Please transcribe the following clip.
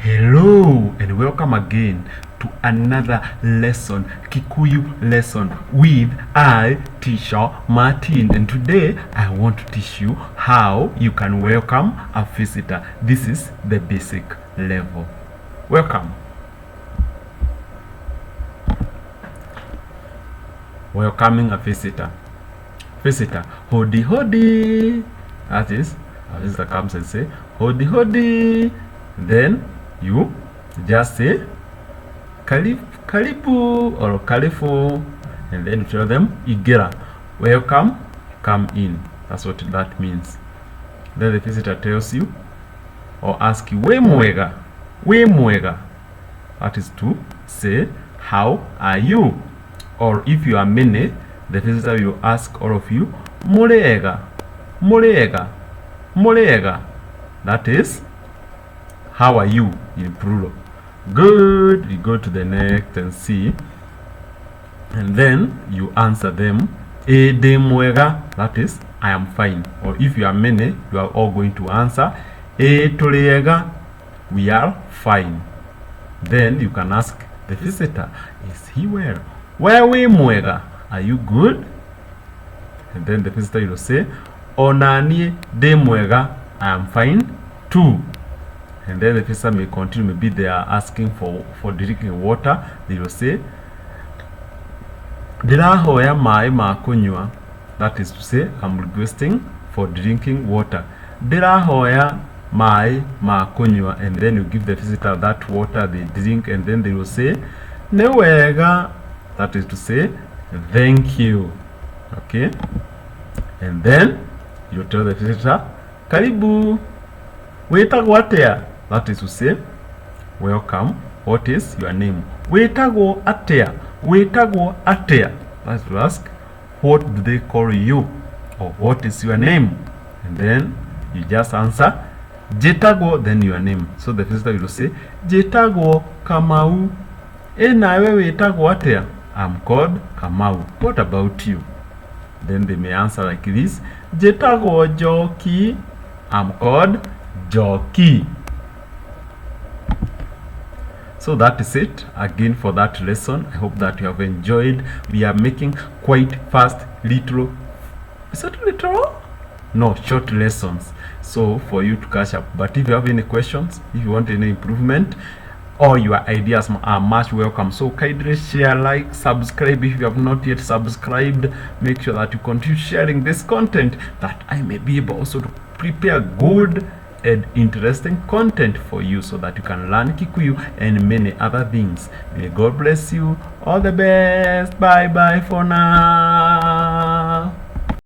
Hello and welcome again to another lesson, Kikuyu lesson with I, teacher Martin. And today I want to teach you how you can welcome a visitor. This is the basic level. Welcome. Welcoming a visitor. Visitor, hodi hodi. That is, a visitor comes and say, hodi hodi. Then you just say karibu or karifu, and then you tell them igera, welcome, come in. That's what that means. Then the visitor tells you or asks you we mwega. That is to say how are you, or if you are many, the visitor will ask all of you murega. That is how are you in plural. Good. You go to the next and see, and then you answer them ede mwega, that is I am fine. Or if you are many, you are all going to answer e tuliega, we are fine. Then you can ask the visitor, is he well? Where we mwega, are you good? And then the visitor will say onani de mwega, I am fine too. And then the visitor may continue. Maybe they are asking for drinking water. They will say ndirahoya mai ma kunywa. That is to say, I'm requesting for drinking water. Ndirahoya mai ma kunywa. And then you give the visitor that water they drink, and then they will say newega. That is to say, thank you. Okay? And then you tell the visitor karibu, wetagwo atia. That is to say, welcome, what is your name? Wetagwo atia. That is to ask, what do they call you? Or what is your name? And then you just answer jetagwo, then your name. So the visitor will say jetagwo Kamau. Nawe wetagwo atia? I'm called Kamau. What about you? Then they may answer like this: jetagwo Joki. I'm called Joki. So that is it again for that lesson. I hope that you have enjoyed. We are making quite fast little, is it little? No, short lessons, so for you to catch up. But if you have any questions, if you want any improvement, all your ideas are much welcome. So kindly share, like, subscribe if you have not yet subscribed. Make sure that you continue sharing this content, that I may be able also to prepare good and interesting content for you, so that you can learn Kikuyu and many other things. May God bless you. All the best. Bye bye for now.